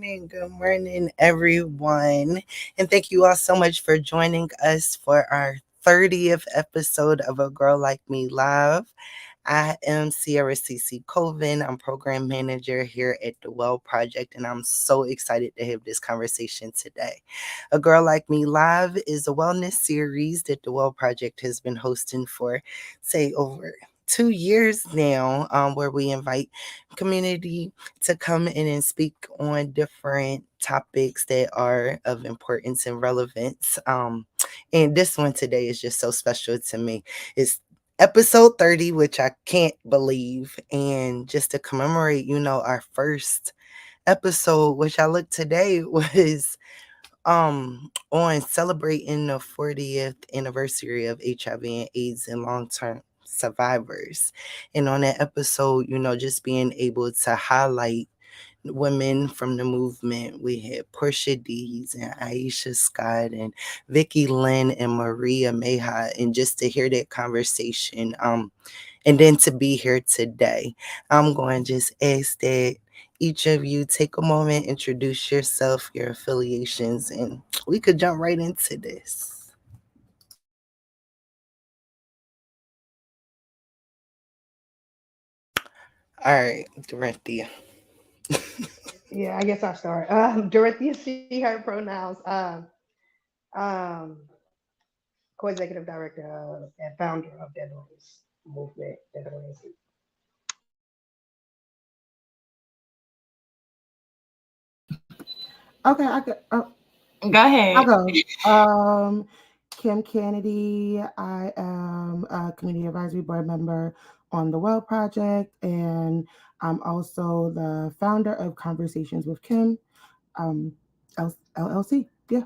Good morning, everyone. And thank you all so much for joining us for our 30th episode of A Girl Like Me Live. I am Sierra CC Colvin. I'm program manager here at the Well Project, and I'm so excited to have this conversation today. A Girl Like Me Live is a wellness series that the Well Project has been hosting for, say, over 2 years now, where we invite community to come in and speak on different topics that are of importance and relevance. And this one today is just so special to me. It's episode 30, which I can't believe. And just to commemorate, our first episode, which I looked today, was on celebrating the 40th anniversary of HIV and AIDS and long-term survivors. And on that episode, just being able to highlight women from the movement. We had Portia Dees and Aisha Scott and Vicky Lynn and Maria Meha. And just to hear that conversation, and then to be here today, I'm going to just ask that each of you take a moment, introduce yourself, your affiliations, and we could jump right into this. All right, Derinthia. Yeah, I guess I'll start. Derinthia, she, her pronouns. Um, Co-executive director and founder of Dandelions Movement. Dandelions. Okay, Go I'll ahead. go. Kim Canady. I am a community advisory board member on the Well Project, and I'm also the founder of Conversations with Kim, um, LLC. Yeah.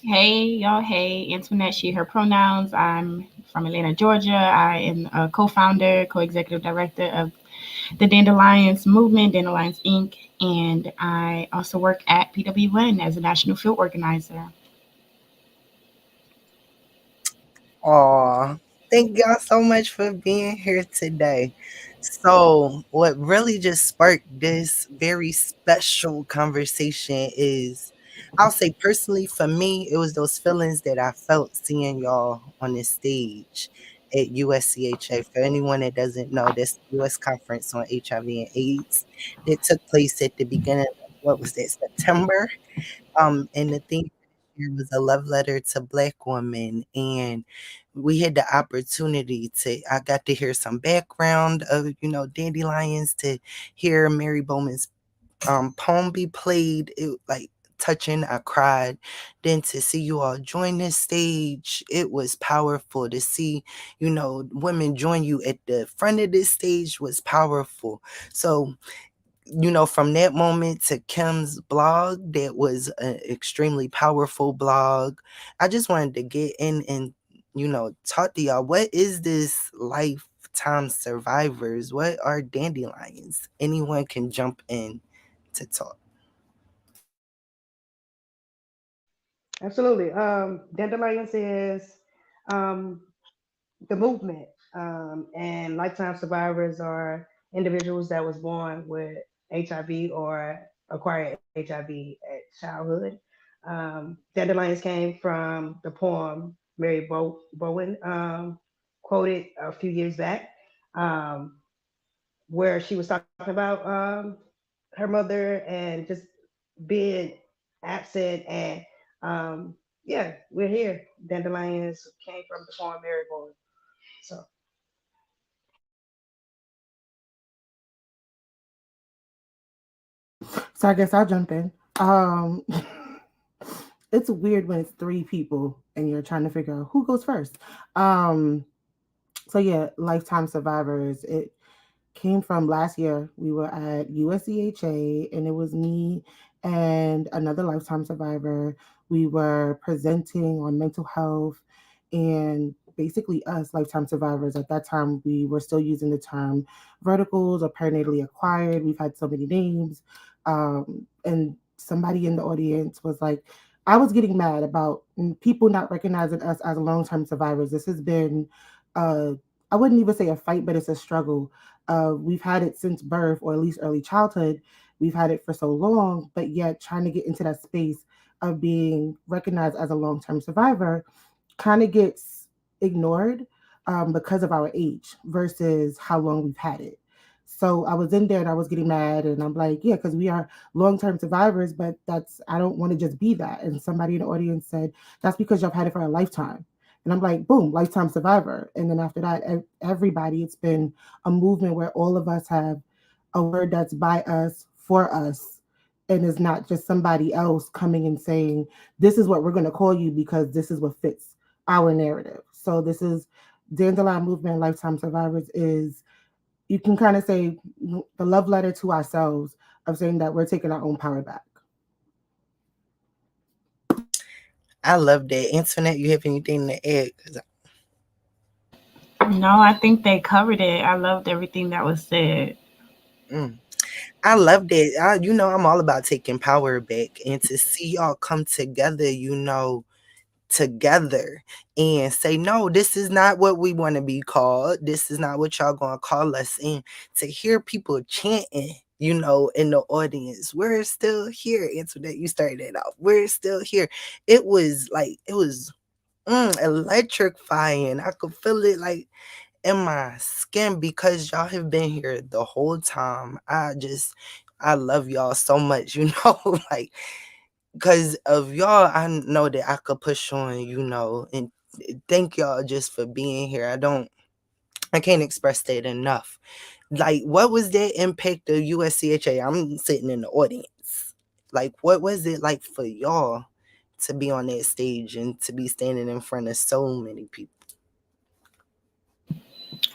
Hey, y'all. Hey, Antoinette, she, her pronouns. I'm from Atlanta, Georgia. I am a co founder, co executive director of the Dandelions Movement, Dandelions Inc., and I also work at PWN as a national field organizer. Aw, thank y'all so much for being here today. So, what really just sparked this very special conversation is, I'll say personally, for me, it was those feelings that I felt seeing y'all on this stage at USCHA. For anyone that doesn't know, this US conference on HIV and AIDS that took place at the beginning of, what was that, September? And the theme here was a love letter to Black women, and we had the opportunity to. I got to hear some background of dandelions, to hear Mary Bowman's poem be played. It like touching. I cried. Then to see you all join this stage, it was powerful. To see women join you at the front of this stage was powerful. So from that moment to Kim's blog, that was an extremely powerful blog. I just wanted to get in and, talk to y'all. What is this lifetime survivors? What are dandelions? Anyone can jump in to talk. Absolutely. Dandelions is um, the movement, and lifetime survivors are individuals that was born with HIV or acquired HIV at childhood. Dandelions came from the poem Mary Bowen quoted a few years back, um, where she was talking about her mother and just being absent. And yeah, we're here. Dandelions came from the poem Mary Bowen. So So I guess I'll jump in. It's weird when it's three people and you're trying to figure out who goes first. Um, so yeah, lifetime survivors. It came from last year. We were at USCHA, and it was me and another lifetime survivor. We were presenting on mental health, and basically us lifetime survivors. At that time, we were still using the term verticals or perinatally acquired. We've had so many names. And somebody in the audience was like, I was getting mad about people not recognizing us as long term survivors. This has been, uh, I wouldn't even say a fight, but it's a struggle. We've had it since birth, or at least early childhood. We've had it for so long, but yet trying to get into that space of being recognized as a long term survivor kind of gets ignored because of our age versus how long we've had it. So I was in there and I was getting mad, and I'm like, yeah, because we are long term survivors, but I don't want to just be that. And somebody in the audience said, that's because you've had it for a lifetime. And I'm like, boom, lifetime survivor. And then after that, everybody, it's been a movement where all of us have a word that's by us, for us, and is not just somebody else coming and saying, this is what we're going to call you because this is what fits our narrative. So this is Dandelion Movement Lifetime Survivors is, you can kind of say, the love letter to ourselves of saying that we're taking our own power back. I love that. Antoinette, you have anything to add? 'Cause No, I think they covered it. I loved everything that was said. mm, I love that. I'm all about taking power back and to see y'all come together, together and say, no, this is not what we want to be called. This is not what y'all gonna call us. And to hear people chanting, in the audience, we're still here. Antoinette, you started it off. We're still here. It was electrifying. I could feel it like in my skin because y'all have been here the whole time. I love y'all so much, like because of y'all, I know that I could push on, and thank y'all just for being here. I can't express that enough. Like, what was that impact of USCHA? I'm sitting in the audience. Like, what was it like for y'all to be on that stage and to be standing in front of so many people?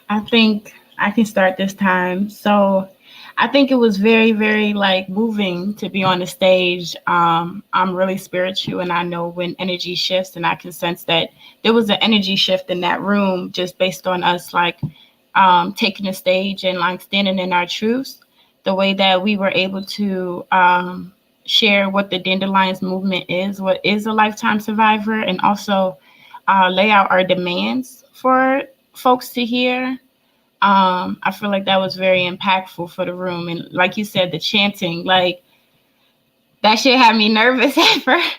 I think I can start this time. So I think it was very, very like moving to be on the stage. I'm really spiritual, and I know when energy shifts, and I can sense that there was an energy shift in that room just based on us like taking the stage and like standing in our truths. The way that we were able to share what the Dandelions movement is, what is a lifetime survivor, and also lay out our demands for folks to hear. I feel like that was very impactful for the room. And like you said, the chanting, like that shit had me nervous at first.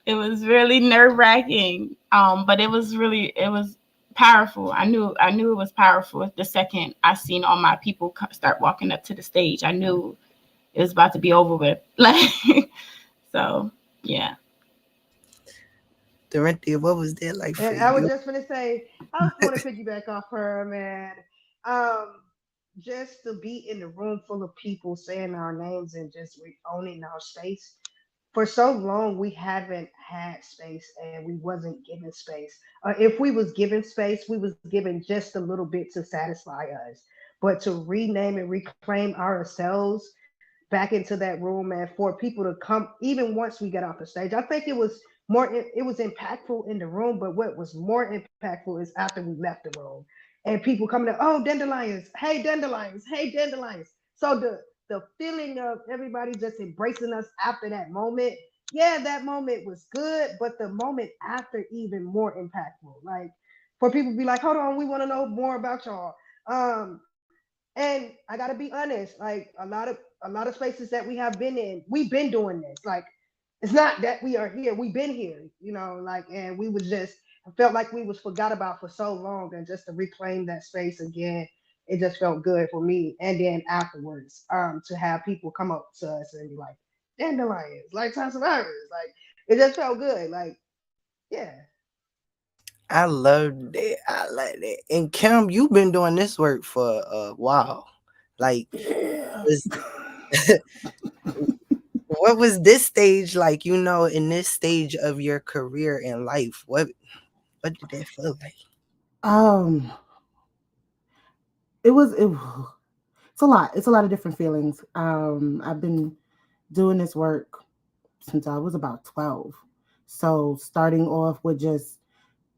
It was really nerve wracking. But it was powerful. I knew it was powerful the second I seen all my people start walking up to the stage. I knew it was about to be over with. Like, so yeah. Derinthia, what was that like for And I was you? just gonna say, I was want to piggyback off her, man. Um, just to be in the room full of people saying our names and just owning our space. For so long, we haven't had space, and we wasn't given space. If we was given space, we was given just a little bit to satisfy us. But to rename and reclaim ourselves back into that room, and for people to come even once we get off the stage, I think it was impactful in the room, but what was more impactful is after we left the room and people coming up, oh, dandelions, hey, dandelions, hey, dandelions. So the feeling of everybody just embracing us after that moment, yeah, that moment was good, but the moment after even more impactful. Like for people to be like, hold on, we want to know more about y'all. And I gotta be honest, like a lot of spaces that we have been in, we've been doing this. Like it's not that we are here, we've been here, like, and we was just felt like we was forgot about for so long, and just to reclaim that space again, it just felt good for me. And then afterwards, to have people come up to us and be like, dandelions, lifetime survivors, like it just felt good. Like, yeah. I love that. I like that. And Kim, you've been doing this work for a while. Like, Yeah. was what was this stage like? In this stage of your career in life, what did that feel like? Um, it's a lot. It's a lot of different feelings. I've been doing this work since I was about 12. So starting off with just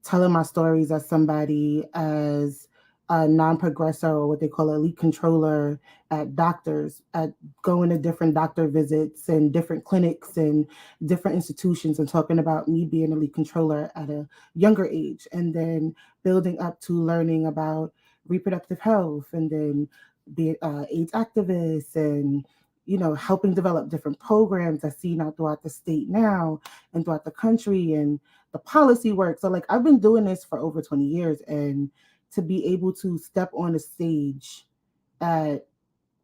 telling my stories as somebody, as a non-progressor, or what they call elite controller, at doctors, at going to different doctor visits and different clinics and different institutions, and talking about me being a elite controller at a younger age, and then building up to learning about reproductive health, and then be AIDS activists, and helping develop different programs I see now throughout the state now and throughout the country, and the policy work. So like I've been doing this for over 20 years, and to be able to step on a stage at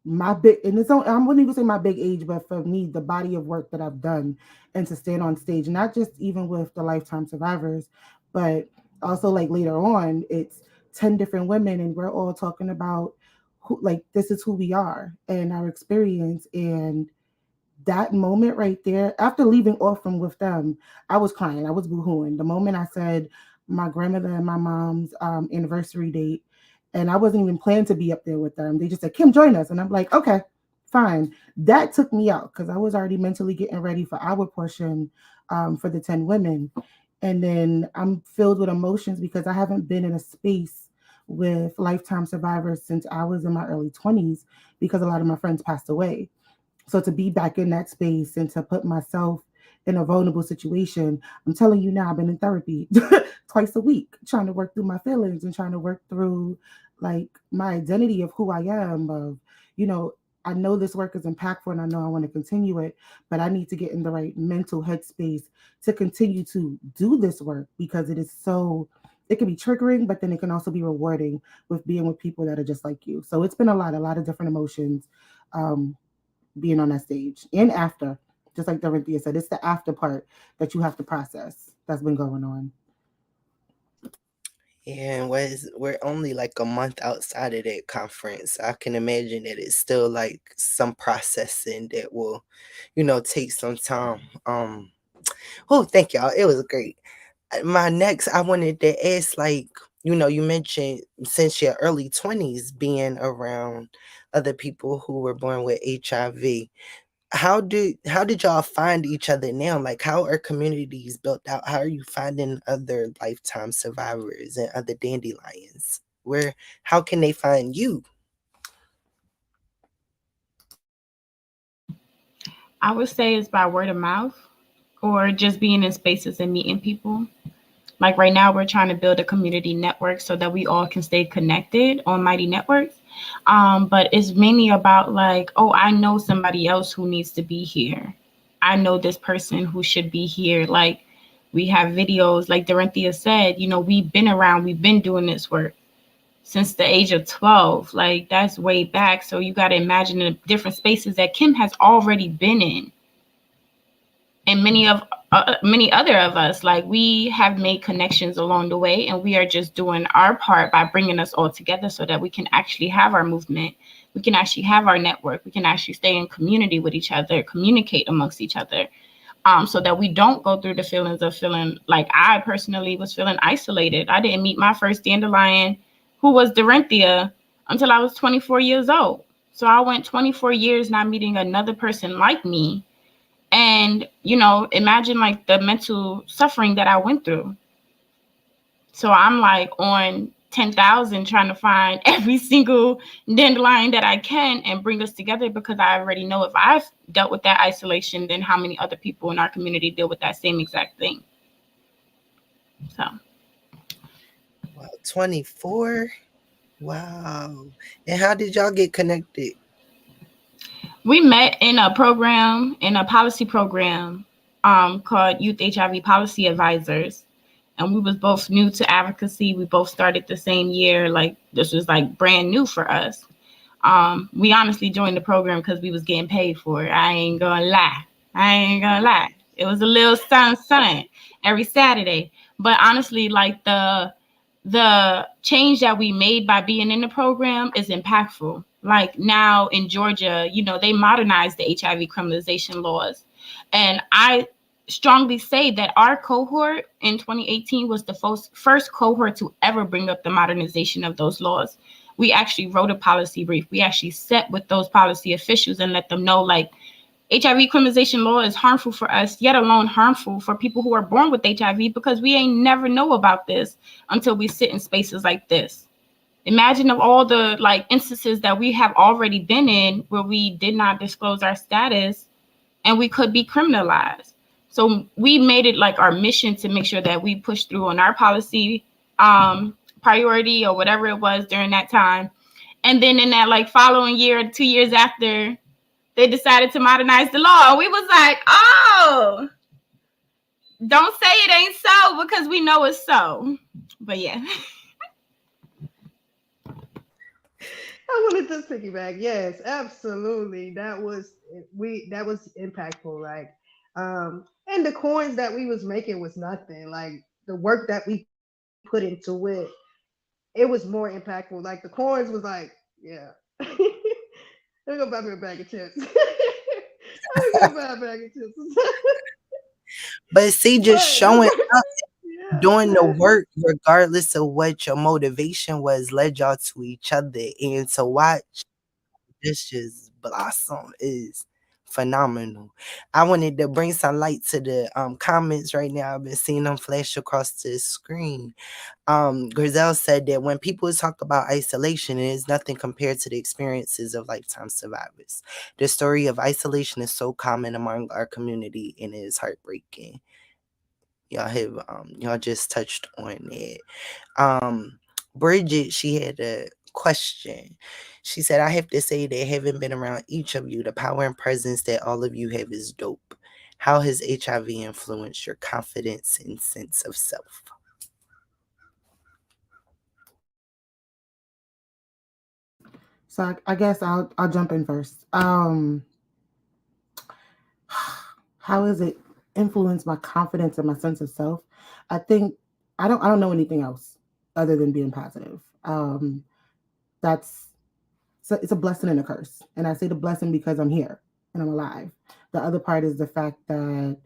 my big, and it's I wouldn't even say my big age, but for me, the body of work that I've done, and to stand on stage, not just even with the lifetime survivors, but also like later on, it's 10 different women, and we're all talking about who, like, this is who we are and our experience. And that moment right there, after leaving off from with them, I was crying. I was boohooing. The moment I said my grandmother and my mom's anniversary date, and I wasn't even planning to be up there with them. They just said, Kim, join us. And I'm like, okay, fine. That took me out because I was already mentally getting ready for our portion for the 10 women. And then I'm filled with emotions because I haven't been in a space with lifetime survivors since I was in my early 20s because a lot of my friends passed away. So to be back in that space and to put myself in a vulnerable situation, I'm telling you now, I've been in therapy twice a week, trying to work through my feelings and trying to work through like my identity of who I am, of, you know, I know this work is impactful and I know I want to continue it, but I need to get in the right mental headspace to continue to do this work because it is so, it can be triggering, but then it can also be rewarding with being with people that are just like you. So it's been a lot of different emotions. Being on that stage and after, just like Derinthia said, it's the after part that you have to process that's been going on. And we're only like a month outside of that conference. I can imagine that it's still like some processing that will, take some time. Oh, thank y'all. It was great. My next, I wanted to ask, like, you mentioned since your early 20s being around other people who were born with HIV. How did y'all find each other now? Like, how are communities built out? How are you finding other lifetime survivors and other dandelions? How can they find you? I would say it's by word of mouth or just being in spaces and meeting people. Like right now, we're trying to build a community network so that we all can stay connected on Mighty Networks. But it's mainly about like, oh, I know somebody else who needs to be here. I know this person who should be here. Like we have videos, like Derinthia said, we've been around, we've been doing this work since the age of 12. Like that's way back. So you got to imagine the different spaces that Kim has already been in, and many other of us, like we have made connections along the way, and we are just doing our part by bringing us all together so that we can actually have our movement, we can actually have our network, we can actually stay in community with each other, communicate amongst each other, so that we don't go through the feelings of feeling like I personally was feeling isolated. I didn't meet my first dandelion, who was Derinthia, until I was 24 years old. So I went 24 years not meeting another person like me. And, imagine like the mental suffering that I went through. So I'm like on 10,000 trying to find every single dandelion that I can and bring us together, because I already know if I've dealt with that isolation, then how many other people in our community deal with that same exact thing. So Wow, 24. Wow. And how did y'all get connected? we met in a program, in a policy program called Youth HIV Policy Advisors. And we was both new to advocacy. We both started the same year. Like this was like brand new for us. We honestly joined the program because we was getting paid for it. I ain't gonna lie. It was a little sun every Saturday. But honestly, like the change that we made by being in the program is impactful. Like now in Georgia, they modernized the HIV criminalization laws. And I strongly say that our cohort in 2018 was the first cohort to ever bring up the modernization of those laws. We actually wrote a policy brief. We actually sat with those policy officials and let them know, like, HIV criminalization law is harmful for us, yet alone harmful for people who are born with HIV, because we ain't never know about this until we sit in spaces like this. Imagine of all the like instances that we have already been in where we did not disclose our status and we could be criminalized. So we made it like our mission to make sure that we push through on our policy priority or whatever it was during that time. And then in that like following year, 2 years after, they decided to modernize the law. We was like, oh, don't say it ain't so because we know it's so. But yeah. I wanted to piggyback. Yes, absolutely. That was impactful. Like, and the coins that we was making was nothing. Like the work that we put into it, it was more impactful. Like the coins was like, yeah. Let me go buy me a bag of chips. Let me go buy a bag of chips. But see, just But the showing work, up, doing the yeah. work, regardless of what your motivation was, led y'all to each other. And to watch this just blossom is phenomenal. I wanted to bring some light to the comments right now. I've been seeing them flash across the screen. Grizel said that when people talk about isolation, it is nothing compared to the experiences of lifetime survivors. The story of isolation is so common among our community and it is heartbreaking. Y'all just touched on it. Um, Bridget, she had a question. She said, I have to say that having been around each of you, the power and presence that all of you have is dope. How has HIV influenced your confidence and sense of self? So I guess I'll jump in first. How has it influenced my confidence and my sense of self? I think I don't know anything else other than being positive. That's so it's a blessing and a curse, and I say the blessing because I'm here and I'm alive. The other part is the fact that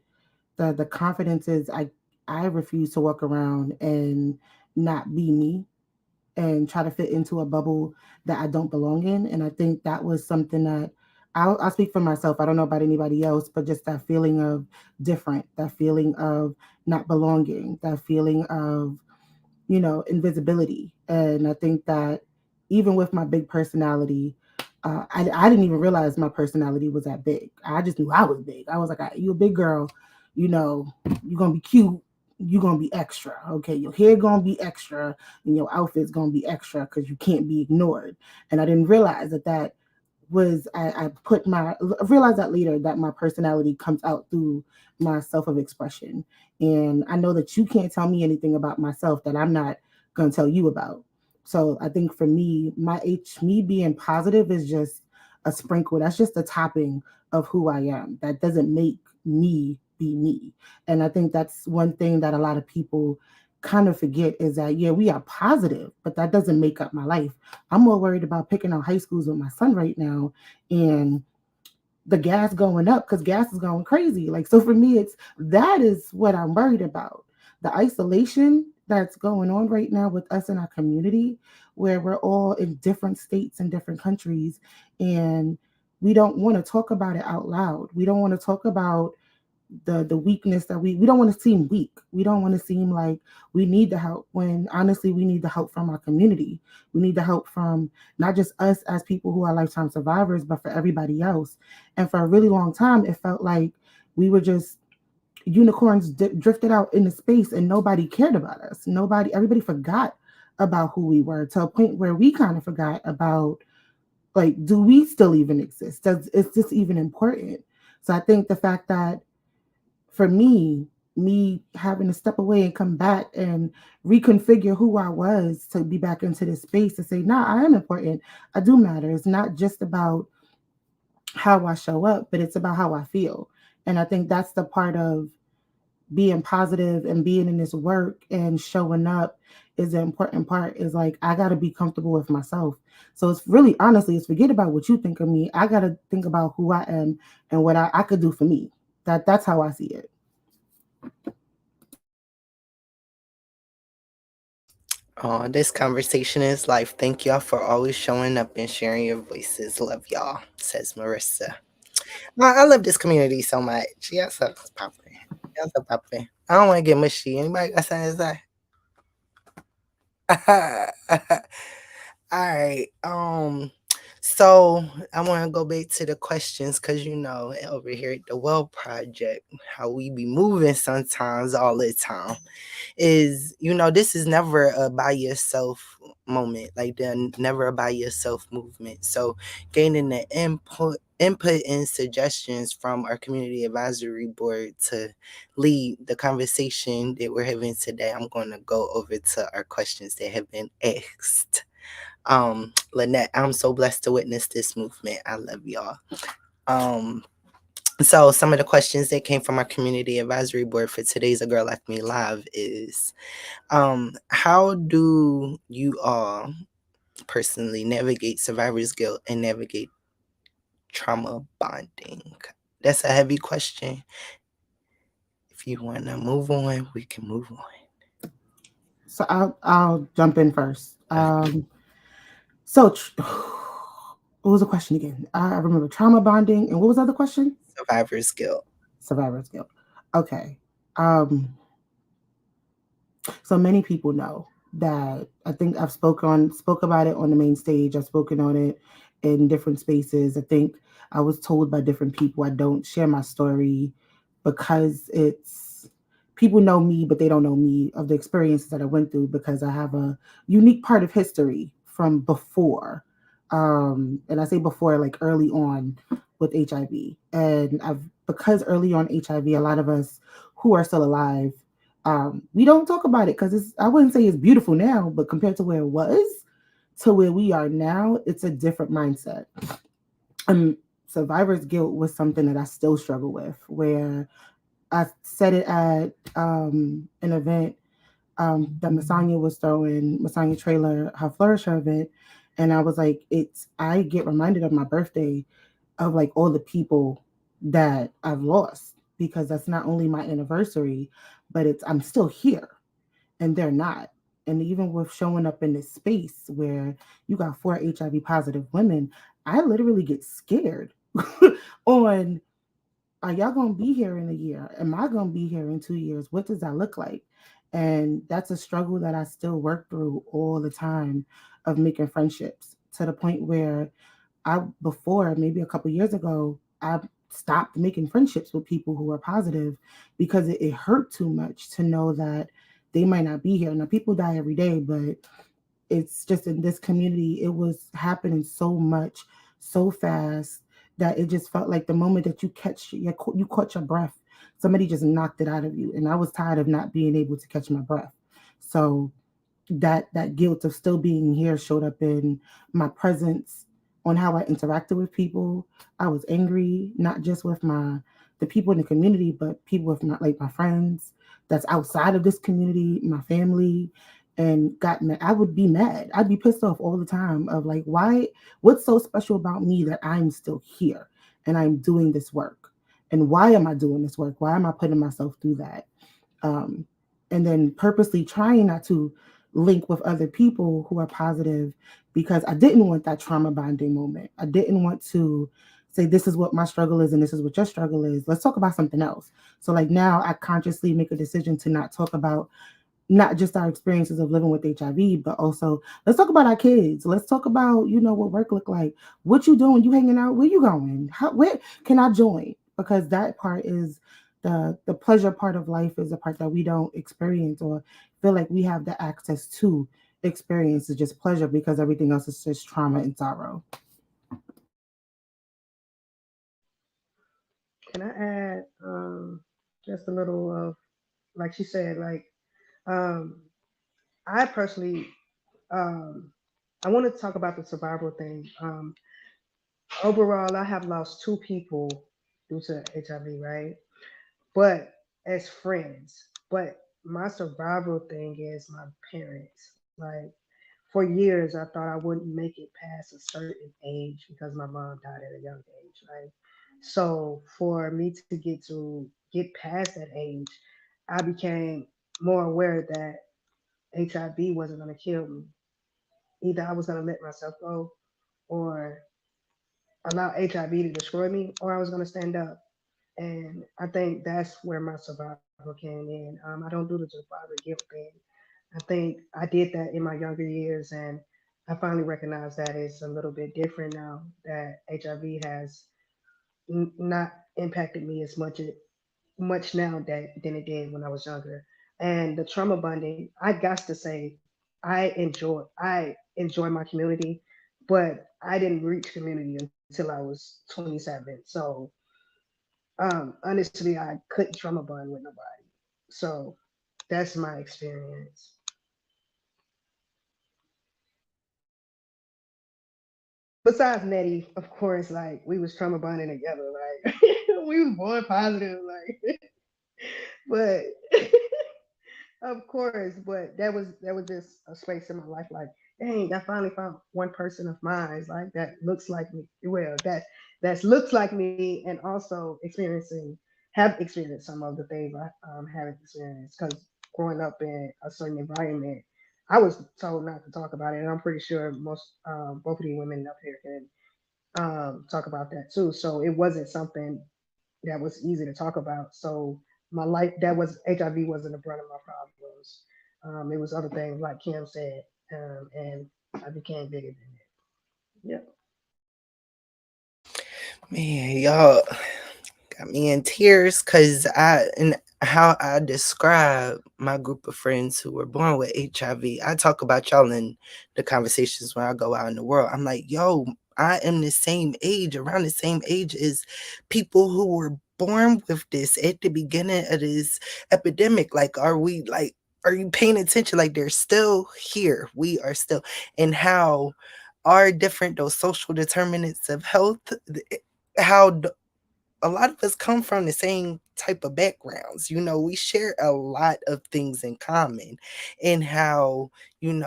the confidence is I refuse to walk around and not be me and try to fit into a bubble that I don't belong in. And I think that was something that I'll speak for myself. I don't know about anybody else, but just that feeling of different, that feeling of not belonging, that feeling of, invisibility. And I think that even with my big personality, I didn't even realize my personality was that big. I just knew I was big. I was like, you a big girl, you know, you're going to be cute. You're going to be extra. Okay. Your hair going to be extra and your outfit's going to be extra because you can't be ignored. And I didn't realize that was I realized that later that my personality comes out through my self of expression. And I know that you can't tell me anything about myself that I'm not gonna tell you about. So I think for me, me being positive is just a sprinkle. That's just a topping of who I am. That doesn't make me be me. And I think that's one thing that a lot of people kind of forget is that yeah, we are positive, but that doesn't make up my life. I'm more worried about picking out high schools with my son right now and the gas going up because gas is going crazy. Like, so for me, that is what I'm worried about. The isolation that's going on right now with us in our community, where we're all in different states and different countries, and we don't want to talk about it out loud. We don't want to talk about the weakness that we don't want to seem weak. We don't want to seem like we need the help when honestly we need the help from our community. We need the help from not just us as people who are lifetime survivors, but for everybody else. And for a really long time, it felt like we were just unicorns drifted out into space and nobody cared about us. Everybody forgot about who we were to a point where we kind of forgot about like, do we still even exist? Is this even important? So I think the fact that for me having to step away and come back and reconfigure who I was to be back into this space to say, nah, I am important. I do matter. It's not just about how I show up, but it's about how I feel. And I think that's the part of being positive and being in this work and showing up is the important part is like I gotta be comfortable with myself. So it's really honestly, it's forget about what you think of me. I gotta think about who I am and what I could do for me. That's how I see it. Oh, this conversation is life. Thank y'all for always showing up and sharing your voices. Love y'all, says Marissa. I love this community so much. Yes, so popping. Yes, so popping. I don't want to get mushy. Anybody got something to say? All right. So I want to go back to the questions because over here at the Well Project, how we be moving sometimes all the time is this is never a by yourself moment, like the never a by yourself movement. So gaining the input and suggestions from our community advisory board to lead the conversation that we're having today, I'm going to go over to our questions that have been asked. Lynette, I'm so blessed to witness this movement. I love y'all. um so some of the questions that came from our community advisory board for today's A Girl Like Me Live is, how do you all personally navigate survivor's guilt and navigate trauma bonding? That's a heavy question. If you want to move on, we can move on. So I'll jump in first. Uh, What was the question again? I remember trauma bonding, and what was the other question? survivor's guilt. Survivor's guilt. Okay. Um, so many people know that I think I've spoke about it on the main stage. I've spoken on it in different spaces. I think I was told by different people I don't share my story because it's people know me, but they don't know me of the experiences that I went through because I have a unique part of history from before. And I say before, like early on with HIV. And I've because early on HIV, a lot of us who are still alive, we don't talk about it because I wouldn't say it's beautiful now, but compared to where it was to where we are now, it's a different mindset. Um, Survivor's guilt was something that I still struggle with, where I said it at an event that Masanya was throwing, Masanya Trailer, her Flourish her event. And I was like, I get reminded of my birthday of like all the people that I've lost because that's not only my anniversary, but I'm still here and they're not. And even with showing up in this space where you got 4 HIV positive women, I literally get scared on, are y'all gonna be here in a year? Am I gonna be here in 2 years? What does that look like? And that's a struggle that I still work through all the time of making friendships to the point where before maybe a couple years ago, I stopped making friendships with people who are positive because it hurt too much to know that they might not be here. Now people die every day, but it's just in this community, it was happening so much, so fast that it just felt like the moment that you caught your breath, somebody just knocked it out of you. And I was tired of not being able to catch my breath. So that guilt of still being here showed up in my presence, on how I interacted with people. I was angry, not just with the people in the community, but people with my friends that's outside of this community, my family, and got mad. I would be mad. I'd be pissed off all the time of like, why? What's so special about me that I'm still here and I'm doing this work? And why am I doing this work? Why am I putting myself through that? um, and then purposely trying not to link with other people who are positive because I didn't want that trauma bonding moment. I didn't want to say, this is what my struggle is and this is what your struggle is. Let's talk about something else. So, like, now I consciously make a decision to not talk about not just our experiences of living with HIV, but also let's talk about our kids. Let's talk about, what work look like. What you doing? You hanging out? Where you going? Where can I join? Because that part is the pleasure part of life is the part that we don't experience or feel like we have the access to experience is just pleasure because everything else is just trauma and sorrow. Can I add just a little of, like she said, like um, I personally, um, I want to talk about the survival thing. Overall, I have lost two people due to HIV, right? But as friends. But my survival thing is my parents. Like for years, I thought I wouldn't make it past a certain age because my mom died at a young age, right? So for me to get past that age, I became more aware that HIV wasn't going to kill me. Either I was going to let myself go or allow HIV to destroy me, or I was going to stand up. And I think that's where my survival came in. I don't do the survivor guilt thing. I think I did that in my younger years, and I finally recognize that it's a little bit different now that HIV has not impacted me as much now than it did when I was younger. And the trauma bonding, I got to say, I enjoy my community, but I didn't reach community until I was 27. So honestly, I couldn't trauma bond with nobody. So that's my experience. Besides Nettie, of course, like we was trauma bonding together. Like we was born positive, like but of course, but that was just a space in my life. Like, dang, I finally found one person of mine like that looks like me. Well, that looks like me, and also have experienced some of the things I haven't experienced. Because growing up in a certain environment, I was told not to talk about it, and I'm pretty sure most both of the women up here can talk about that too. So it wasn't something that was easy to talk about. So my life that was HIV wasn't the brunt of my problems. It was other things like Kim said, and I became bigger than that. Yep. Man, y'all got me in tears because and how I describe my group of friends who were born with HIV. I talk about y'all in the conversations when I go out in the world. I'm like, yo, I am the same age, around the same age as people who were born with this at the beginning of this epidemic. Like, are you paying attention? Like, they're still here. We are still, and how are different those social determinants of health, how a lot of us come from the same type of backgrounds. We share a lot of things in common, and how, you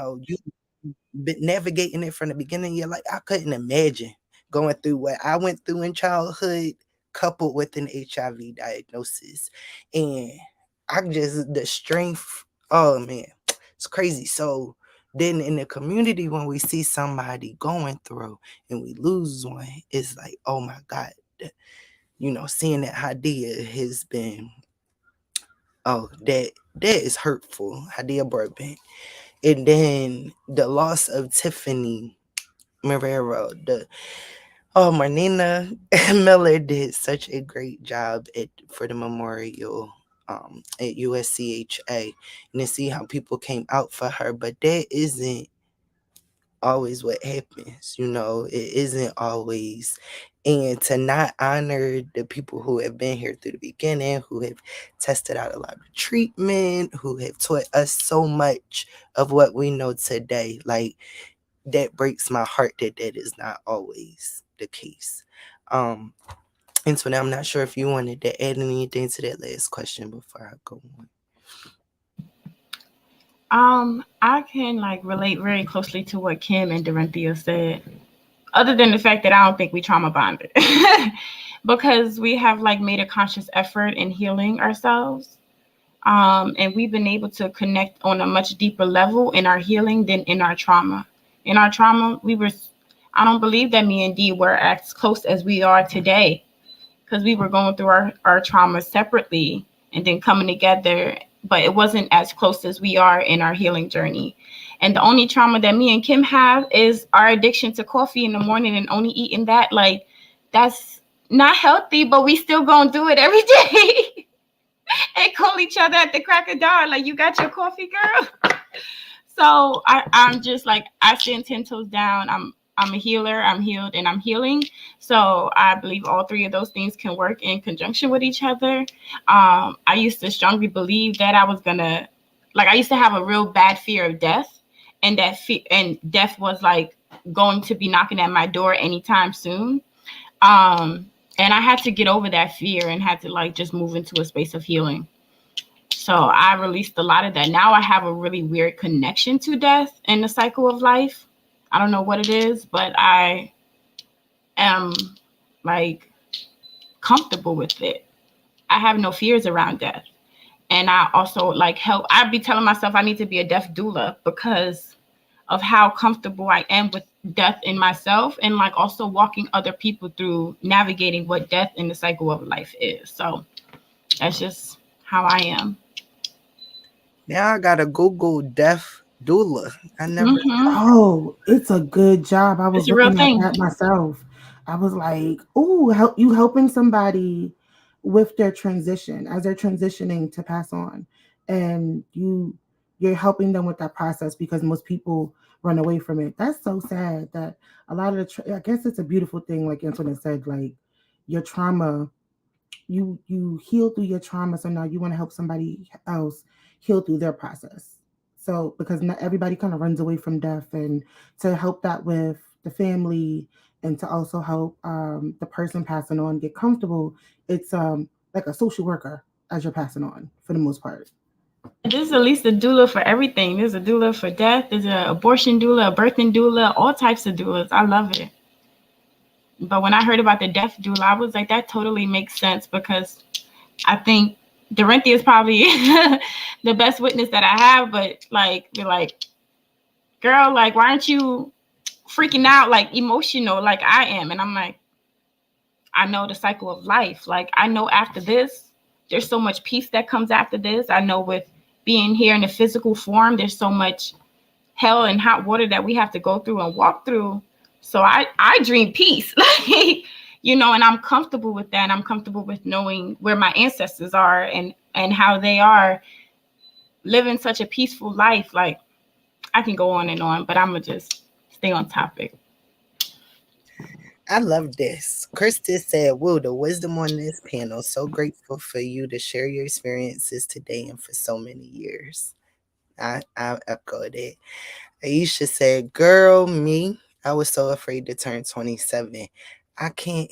been navigating it from the beginning. You're like, I couldn't imagine going through what I went through in childhood, coupled with an HIV diagnosis. And the strength, oh man, it's crazy. So then in the community, when we see somebody going through and we lose one, it's like, oh my God, seeing that Hadia has been, oh, that is hurtful. Hadia Broadbent. And then the loss of Tiffany Marrero, Marnina Miller did such a great job for the memorial at USCHA, and to see how people came out for her. But that isn't always what happens. It isn't always. And to not honor the people who have been here through the beginning, who have tested out a lot of treatment, who have taught us so much of what we know today, like, that breaks my heart that that is not always the case. Um, and so now I'm not sure if you wanted to add anything to that last question before I go on. I can like relate very closely to what Kim and Derinthia said. Other than the fact that I don't think we trauma bonded, because we have like made a conscious effort in healing ourselves, and we've been able to connect on a much deeper level in our healing than in our trauma. In our trauma, we were. I don't believe that me and Dee were as close as we are today, because we were going through our trauma separately and then coming together, but it wasn't as close as we are in our healing journey. And the only trauma that me and Kim have is our addiction to coffee in the morning and only eating that. Like, that's not healthy, but we still gonna do it every day and call each other at the crack of dawn, like, you got your coffee, girl? So I'm just like, I stand 10 toes down. I'm a healer, I'm healed, and I'm healing. So I believe all three of those things can work in conjunction with each other. I used to strongly believe that I was gonna, like, I used to have a real bad fear of death, and and death was like going to be knocking at my door anytime soon. And I had to get over that fear and had to like just move into a space of healing. So I released a lot of that. Now I have a really weird connection to death and the cycle of life. I don't know what it is, but I am like comfortable with it. I have no fears around death. And I also like help. I'd be telling myself I need to be a death doula because of how comfortable I am with death in myself, and like also walking other people through navigating what death and the cycle of life is. So that's just how I am. Now I gotta Google death Doula. I never. Hmm. Oh, it's a good job. I was It's a real looking at thing. that myself. I was like, "Ooh, help you helping somebody with their transition as they're transitioning to pass on, and you're helping them with that process because most people run away from it. That's so sad that a lot of I guess it's a beautiful thing, like Antoinette said, like your trauma you heal through your trauma, so now you want to help somebody else heal through their process. So because not everybody kind of runs away from death, and to help that with the family, and to also help the person passing on get comfortable, it's like a social worker as you're passing on for the most part. There's at least a doula for everything. There's a doula for death. There's an abortion doula, a birthing doula, all types of doulas. I love it. But when I heard about the death doula, I was like, that totally makes sense because I think Derinthia is probably the best witness that I have. But like, they're like, girl, like, why aren't you freaking out, like emotional, like I am? And I'm like, I know the cycle of life. Like, I know after this, there's so much peace that comes after this. I know with being here in the physical form, there's so much hell and hot water that we have to go through and walk through. So I dream peace, like, and I'm comfortable with that. And I'm comfortable with knowing where my ancestors are and how they are living such a peaceful life. Like, I can go on and on, but I'm gonna just stay on topic. I love this. Krista said, "Woo, the wisdom on this panel. So grateful for you to share your experiences today and for so many years." I echoed it. Aisha said, "Girl, me, I was so afraid to turn 27. I can't.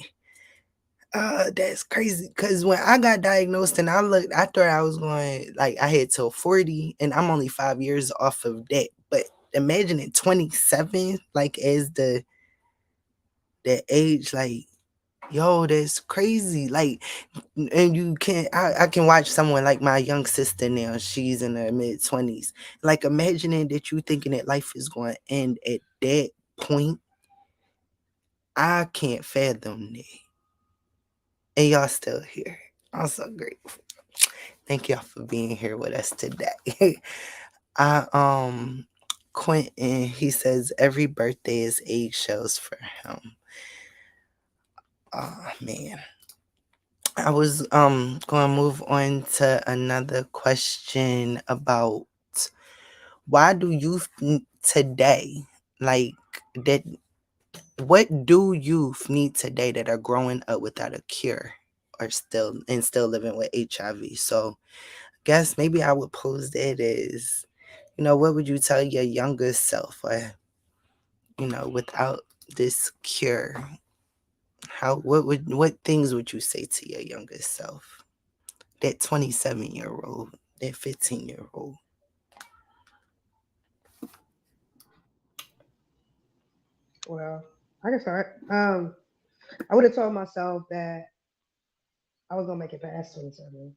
That's crazy. Cause when I got diagnosed and I looked, I thought I was going like I had till 40, and I'm only 5 years off of that. But imagine at 27, like as the age, like." Yo, that's crazy. Like, and you can't. I can watch someone like my young sister now. She's in her mid 20s. Like, imagining that you thinking that life is going to end at that point. I can't fathom that. And y'all still here. I'm so grateful. Thank y'all for being here with us today. I Quentin, he says every birthday is eggshells for him. Oh man. I was going to move on to another question about why do youth today, like, that what do youth need today that are growing up without a cure or still living with HIV? So I guess maybe I would pose that as, what would you tell your younger self, or without this cure, what things would you say to your younger self? That 27-year-old, that 15-year-old. Well, I can start. I would have told myself that I was gonna make it past 27.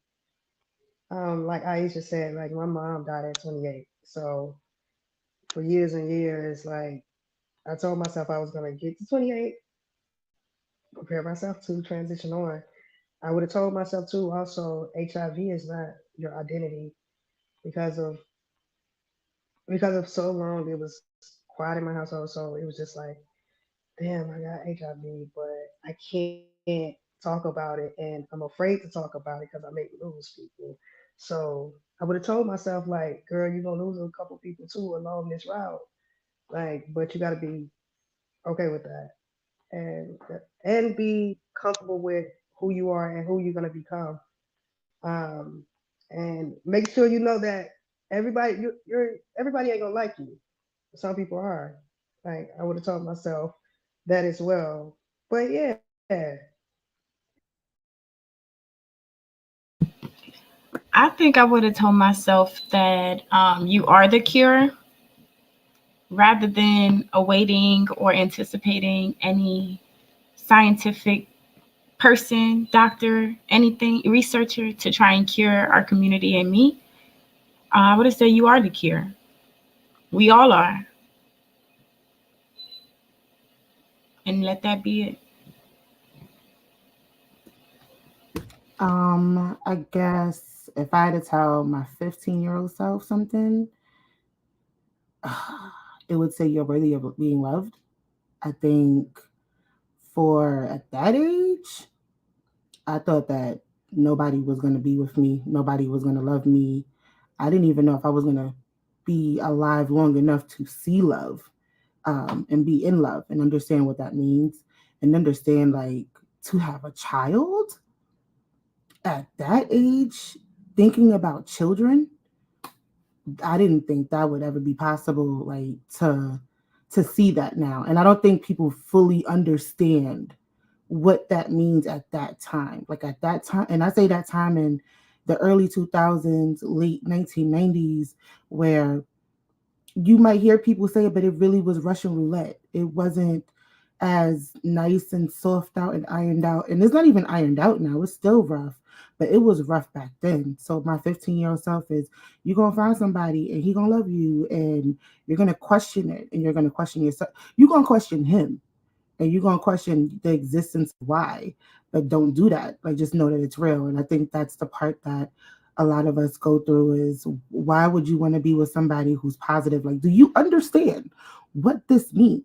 Like Aisha said, like my mom died at 28. So for years and years, like I told myself I was gonna get to 28, prepare myself to transition on. I would have told myself too. Also, HIV is not your identity because of so long it was quiet in my household. So it was just like, damn, I got HIV, but I can't talk about it, and I'm afraid to talk about it because I may lose people. So I would have told myself like, girl, you're gonna lose a couple people too along this route. Like, but you got to be okay with that, and be comfortable with who you are and who you're gonna become. Um, and make sure you know that everybody ain't gonna like you. Some people are. Like I would have told myself that as well. But yeah, I think I would have told myself that you are the cure rather than awaiting or anticipating any scientific person, doctor, anything, researcher to try and cure our community and me. I would have said you are the cure. We all are. And let that be it. I guess if I had to tell my 15-year-old self something, it would say you're worthy of being loved. I think for at that age, I thought that nobody was going to be with me, nobody was going to love me. I didn't even know if I was going to be alive long enough to see love, and be in love and understand what that means, and understand like to have a child at that age, thinking about children. I didn't think that would ever be possible, like to see that now. And I don't think people fully understand what that means at that time. Like at that time, and I say that time in the early 2000s, late 1990s, where you might hear people say it, but it really was Russian roulette. It wasn't as nice and soft out and ironed out. And it's not even ironed out now. It's still rough, but it was rough back then. So my 15-year-old self is, you're gonna find somebody and he gonna love you, and you're gonna question it, and you're gonna question yourself. You're gonna question him, and you're gonna question the existence of why. But don't do that. Like, just know that it's real. And I think that's the part that a lot of us go through is, why would you want to be with somebody who's positive? Like, do you understand what this means?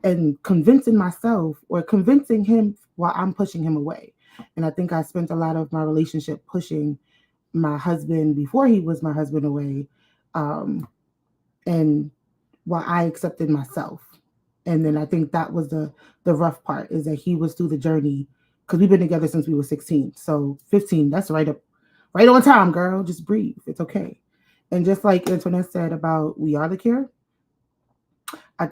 And convincing myself or convincing him while I'm pushing him away. And I think I spent a lot of my relationship pushing my husband before he was my husband away. Um, and while I accepted myself. And then I think that was the rough part, is that he was through the journey, because we've been together since we were 16. So 15, that's right on time, girl. Just breathe. It's okay. And just like Antoinette said about we are the cure, I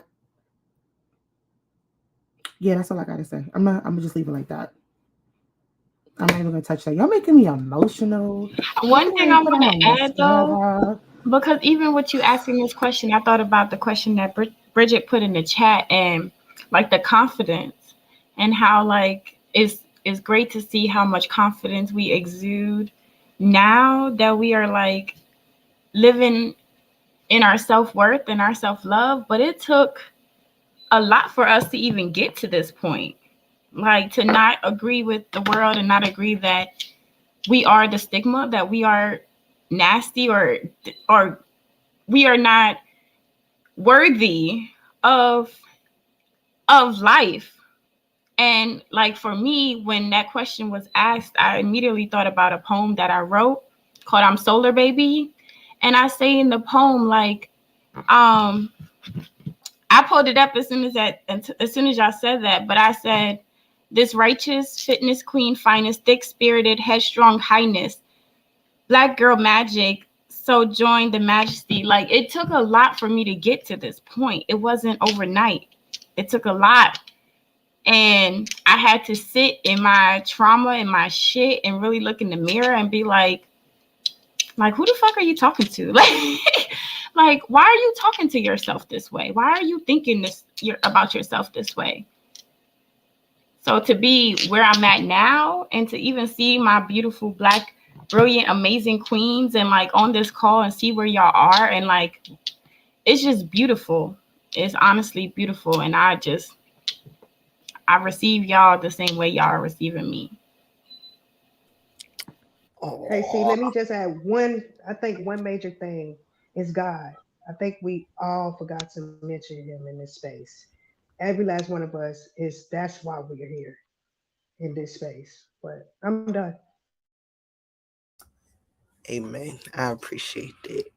yeah, that's all I gotta say. I'm gonna just leave it like that. I'm not even gonna touch that. Y'all making me emotional. Can One thing somebody I put want on to add though, mascara? because even with you asking this question, I thought about the question that Bridget put in the chat, and like the confidence, and how like it's great to see how much confidence we exude now that we are like living in our self-worth and our self-love. But it took a lot for us to even get to this point, like to not agree with the world and not agree that we are the stigma, that we are nasty, or we are not worthy of life. And like for me, when that question was asked, I immediately thought about a poem that I wrote called "I'm Solar Baby." And I say in the poem, like, um I pulled it up as soon as y'all said that, but I said, "This righteous fitness queen, finest, thick spirited, headstrong highness, black girl magic, so join the majesty." Like, it took a lot for me to get to this point. It wasn't overnight. It took a lot. And I had to sit in my trauma and my shit and really look in the mirror and be like, who the fuck are you talking to? Like, why are you talking to yourself this way? Why are you thinking about yourself this way? So to be where I'm at now, and to even see my beautiful black, brilliant, amazing queens, and like on this call and see where y'all are, and like, it's just beautiful. It's honestly beautiful. And I receive y'all the same way y'all are receiving me. Hey, see, Oh, let me just add one. I think one major thing is God. I think we all forgot to mention Him in this space. Every last one of us is. That's why we're here in this space. But I'm done. amen. I appreciate it.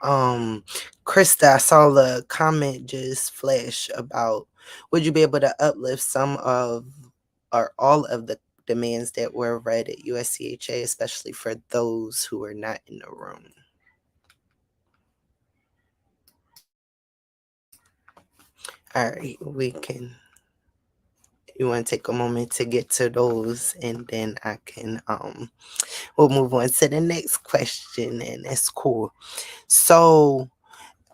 Um, Krista, I saw the comment just flash about, would you be able to uplift some of or all of the demands that were read at USCHA, especially for those who are not in the room? All right, we can. You want to take a moment to get to those, and then I can we'll move on to the next question, and that's cool. So,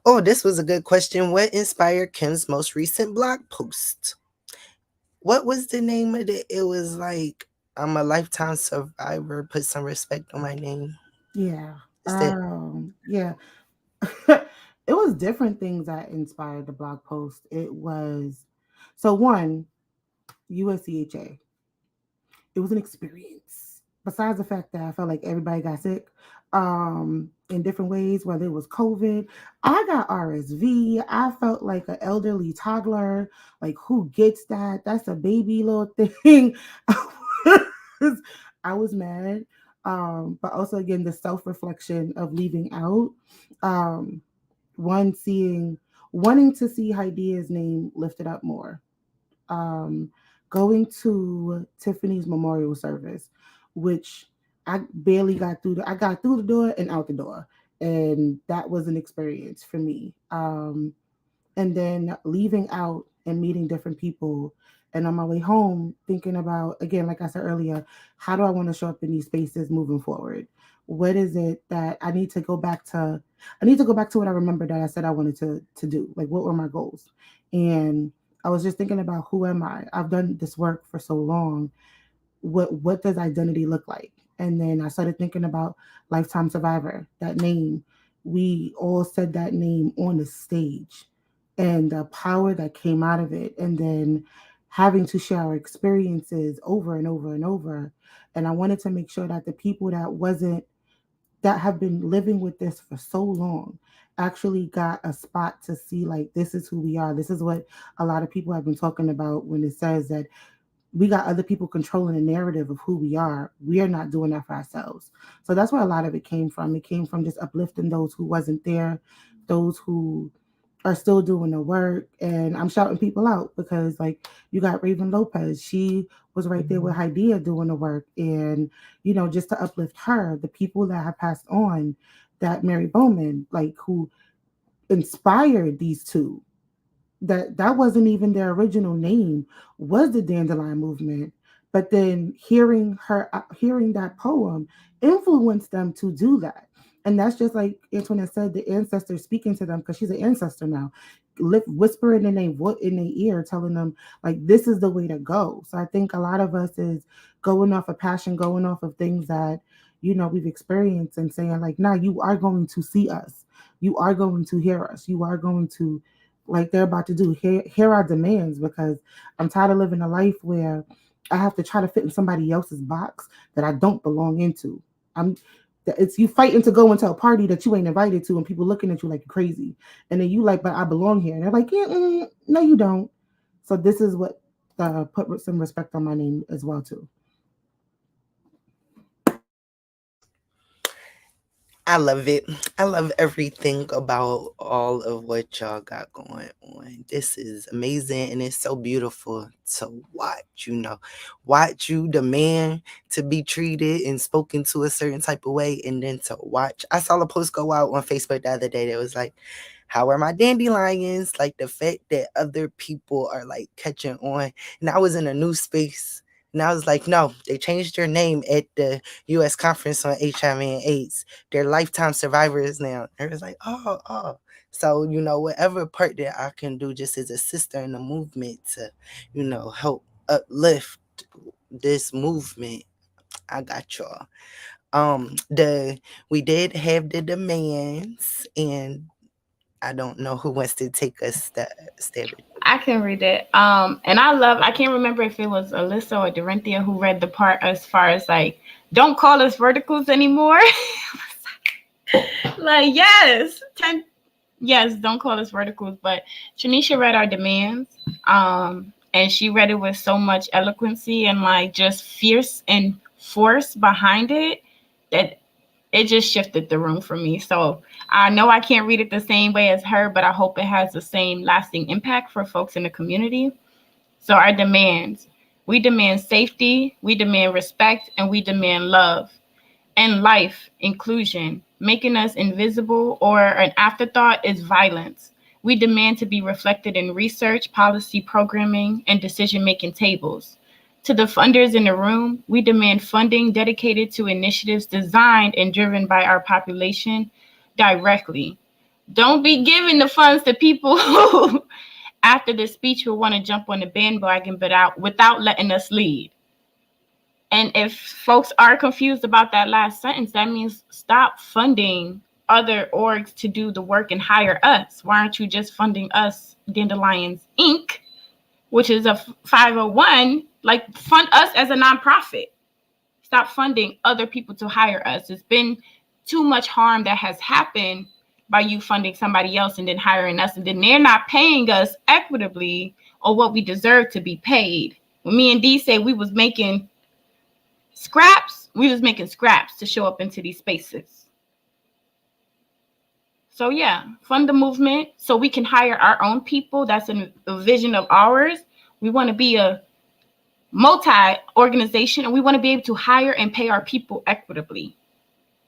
oh, this was a good question. What inspired Kim's most recent blog post? What was the name of it? It was like, I'm a lifetime survivor. Put some respect on my name. Yeah. Is that Yeah. It was different things that inspired the blog post. It was, so one, USCHA. It was an experience. Besides the fact that I felt like everybody got sick, in different ways, whether it was COVID. I got RSV. I felt like an elderly toddler. Like, who gets that? That's a baby little thing. was, I was mad. But also, again, the self reflection of leaving out. Um, one, wanting to see Haidia's name lifted up more. Um, Going to Tiffany's memorial service, which I barely got through. I got through the door and out the door, and that was an experience for me. And then leaving out and meeting different people, and on my way home thinking about, again, like I said earlier, how do I want to show up in these spaces moving forward? What is it that I need to go back to? I need to go back to what I remember that I said I wanted to do. Like, what were my goals? And I was just thinking about, who am I? I've done this work for so long. What does identity look like? And then I started thinking about Lifetime Survivor, that name. We all said that name on the stage, and the power that came out of it, and then having to share our experiences over and over and over. And I wanted to make sure that the people that have been living with this for so long actually got a spot to see, like, this is who we are. This is what a lot of people have been talking about when it says that we got other people controlling the narrative of who we are. We are not doing that for ourselves. So that's where a lot of it came from. It came from just uplifting those who wasn't there, those who are still doing the work. And I'm shouting people out because, like, you got Raven Lopez. She was right there with Haidia doing the work. And, just to uplift her, the people that have passed on, that Mary Bowman, like, who inspired these two, that wasn't even their original name, was the Dandelion Movement. But then hearing that poem influenced them to do that. And that's just like Antoinette said, the ancestors speaking to them, because she's an ancestor now, whispering in their ear, telling them, like, this is the way to go. So I think a lot of us is going off of passion, going off of things that we've experienced, and saying, like, nah, you are going to see us, you are going to hear us, you are going to, like they're about to do, hear our demands, because I'm tired of living a life where I have to try to fit in somebody else's box that I don't belong into. I'm it's you fighting to go into a party that you ain't invited to, and people looking at you like you're crazy, and then you like, but I belong here, and they're like, yeah, no, you don't. So this is what put some respect on my name as well too. I love it. I love everything about all of what y'all got going on. This is amazing and it's so beautiful to watch, watch you demand to be treated and spoken to a certain type of way, and then to watch. I saw a post go out on Facebook the other day that was like, how are my dandelions? Like, the fact that other people are like catching on. And I was in a new space. And I was like, no, they changed their name at the U.S. Conference on HIV and AIDS. They're lifetime survivors now. And it was like, oh, oh. So, whatever part that I can do just as a sister in the movement to, help uplift this movement, I got y'all. The We did have the demands, and I don't know who wants to take a stab at it. I can read it. And I can't remember if it was Alyssa or Derinthia who read the part as far as like, don't call us verticals anymore. Like, yes, don't call us verticals. But Shanisha read our demands. And she read it with so much eloquency and like just fierce and force behind it that it just shifted the room for me. So I know I can't read it the same way as her, but I hope it has the same lasting impact for folks in the community. So our demands: we demand safety, we demand respect, and we demand love. And life, inclusion. Making us invisible or an afterthought is violence. We demand to be reflected in research, policy, programming, and decision making tables. To the funders in the room, we demand funding dedicated to initiatives designed and driven by our population directly. Don't be giving the funds to people who, after the speech, will want to jump on the bandwagon but without letting us lead. And if folks are confused about that last sentence, that means stop funding other orgs to do the work and hire us. Why aren't you just funding us, Dandelions Inc., which is a 501? Like, fund us as a nonprofit. Stop funding other people to hire us. It's been too much harm that has happened by you funding somebody else and then hiring us, and then they're not paying us equitably or what we deserve to be paid. When me and Dee say we was making scraps, we was making scraps to show up into these spaces. So yeah, fund the movement so we can hire our own people. That's a vision of ours. We want to be a multi-organization, and we want to be able to hire and pay our people equitably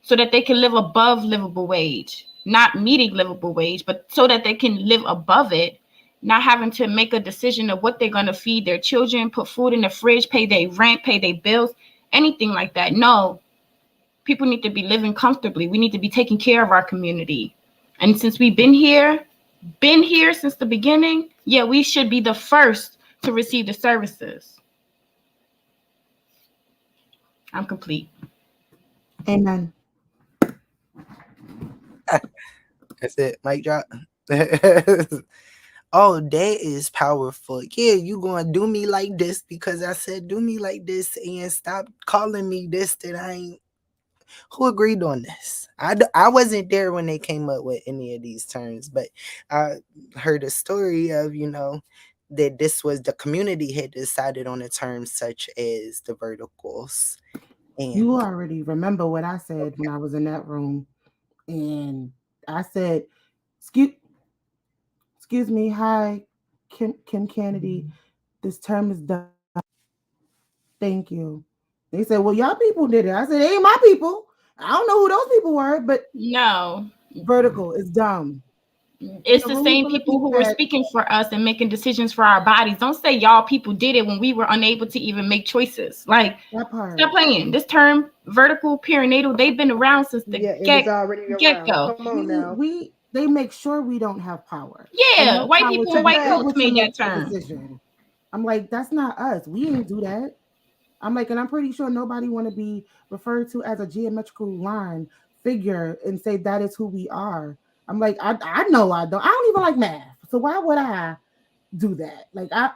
so that they can live above livable wage, not meeting livable wage, but so that they can live above it, not having to make a decision of what they're going to feed their children, put food in the fridge, pay their rent, pay their bills, anything like that. No, people need to be living comfortably. We need to be taking care of our community. And since we've been here since the beginning, yeah, we should be the first to receive the services. I'm complete. Amen. That's it. Mic drop. Oh, that is powerful. Yeah, you gonna do me like this because I said do me like this and stop calling me this that I ain't. Who agreed on this? I wasn't there when they came up with any of these terms, but I heard a story of, that this was the community had decided on a term such as the verticals. And You already remember what I said when I was in that room, and I said, "Excuse, excuse me, hi, Kim Kennedy. This term is done. Thank you." They said, "Well, y'all people did it." I said, "They ain't my people. I don't know who those people were, but No, vertical is dumb." In it's a the room same full of people people who were that speaking for us and making decisions for our bodies. Don't say y'all people did it when we were unable to even make choices. Like, that stop part. playing. This term, vertical perinatal, they've been around since the Yeah, it was already get around. go. Come on now. We they make sure we don't have power and Yeah, no white power people in to Took be white that. coats able to made make that a term. decision. I'm like, that's not us. We ain't do that. I'm like, and I'm pretty sure nobody want to be referred to as a geometrical line figure and say that is who we are. I'm like, I know I don't even like math. So why would I do that? Like that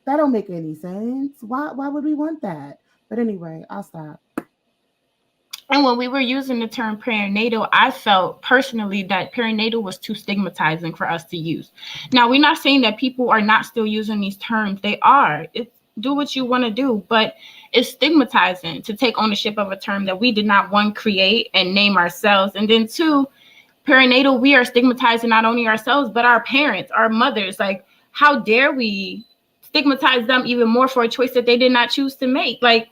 don't make any sense. Why would we want that? But anyway, I'll stop. And when we were using the term perinatal, I felt personally that perinatal was too stigmatizing for us to use. Now, we're not saying that people are not still using these terms. They are. It's do what you want to do, but it's stigmatizing to take ownership of a term that we did not, one, create and name ourselves, and then two, perinatal, we are stigmatizing not only ourselves but our parents, our mothers. Like, how dare we stigmatize them even more for a choice that they did not choose to make? Like,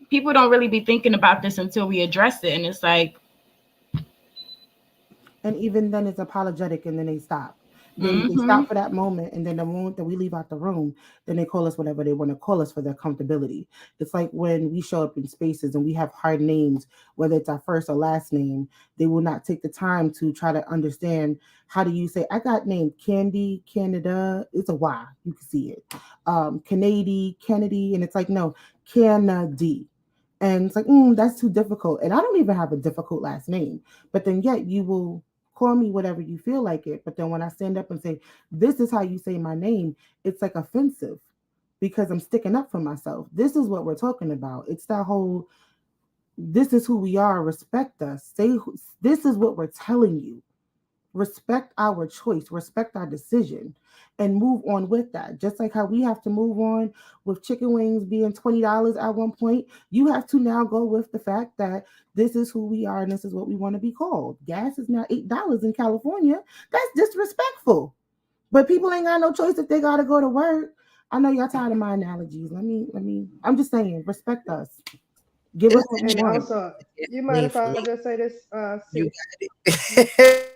people don't really be thinking about this until we address it, and it's like, And even then it's apologetic and then they stop. Then they mm-hmm. stop for that moment, and then the moment that we leave out the room, then they call us whatever they want to call us for their comfortability. It's like when we show up in spaces and we have hard names, whether it's our first or last name, they will not take the time to try to understand how do you say, I got named Candy, Canada. It's a Y. You can see it. Canady, Kennedy. And it's like, no, Canady. And it's like, that's too difficult. And I don't even have a difficult last name. But then yet you will call me whatever you feel like it. But then when I stand up and say, this is how you say my name, it's like offensive because I'm sticking up for myself. This is what we're talking about. It's that whole, this is who we are, respect us. This is what we're telling you. Respect our choice, respect our decision, and move on with that. Just like how we have to move on with chicken wings being $20 at one point, you have to now go with the fact that this is who we are and this is what we want to be called. Gas is now $8 in California. That's disrespectful. But people ain't got no choice if they gotta go to work. I know y'all tired of my analogies. I'm just saying, respect us. Give us it's what we And want. also, you mind me if for I me. just say this, You sis? got it.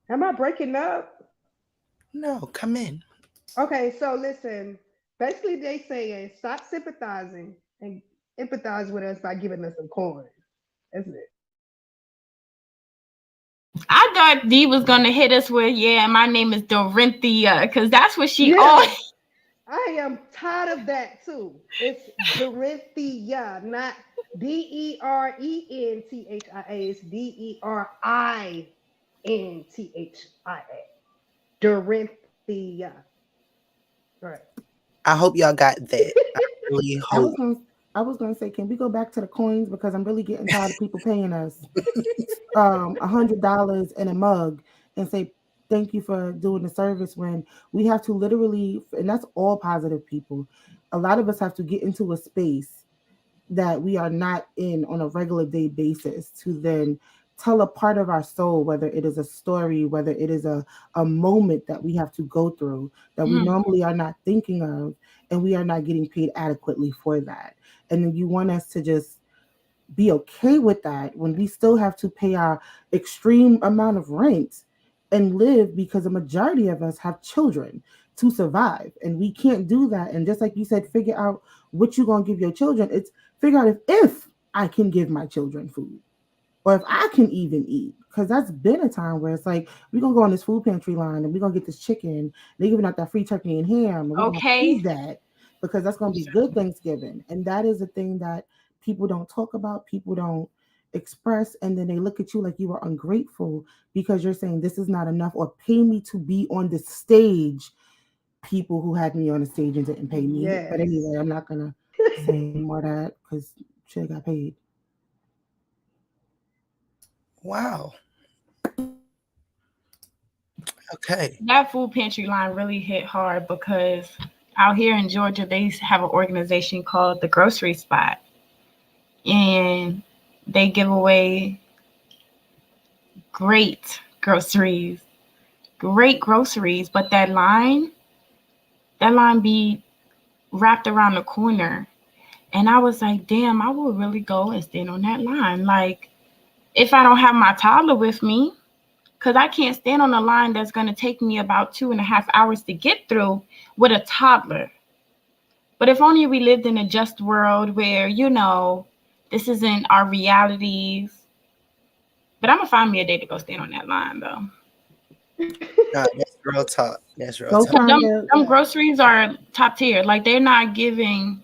Am I breaking up? No, come in. Okay, so listen. Basically, they saying stop sympathizing and empathize with us by giving us some coins. That's it. I thought Dee was gonna hit us with, yeah, my name is Derinthia, because that's what she Yeah, always. I am tired of that too. It's Derinthia, not Derenthia. It's Derinthia. Derinthia. Right. I hope y'all got that. I really I was hope. gonna I was gonna say, can we go back to the coins because I'm really getting tired of people paying us $100 in a mug and say thank you for doing the service when we have to literally, and that's all positive people. A lot of us have to get into a space that we are not in on a regular day basis to then tell a part of our soul, whether it is a story, whether it is a moment that we have to go through that we Mm. normally are not thinking of, and we are not getting paid adequately for that. And then you want us to just be okay with that when we still have to pay our extreme amount of rent and live because a majority of us have children to survive and we can't do that. And just like you said, figure out what you're going to give your children. It's figure out if I can give my children food or if I can even eat. Because that's been a time where it's like, we're going to go on this food pantry line and we're going to get this chicken. They're giving out that free turkey and ham, and we're going to Okay. feed that because that's going to be good Thanksgiving. And that is a thing that people don't talk about, people don't express. And then they look at you like you are ungrateful because you're saying this is not enough or pay me to be on the stage. People who had me on the stage and didn't pay me. But Yes. anyway, I'm not going to say any more of that because shit got paid. Wow. Okay. That food pantry line really hit hard because out here in Georgia, they have an organization called the Grocery Spot, and they give away great groceries, great groceries. But that line be wrapped around the corner, and I was like, damn, I will really go and stand on that line, like if I don't have my toddler with me, because I can't stand on a line that's going to take me about 2.5 hours to get through with a toddler. But if only we lived in a just world where, this isn't our realities. But I'm going to find me a day to go stand on that line, though. Nah, that's real talk. That's real Go talk. Because find them groceries are top tier. Like, they're not giving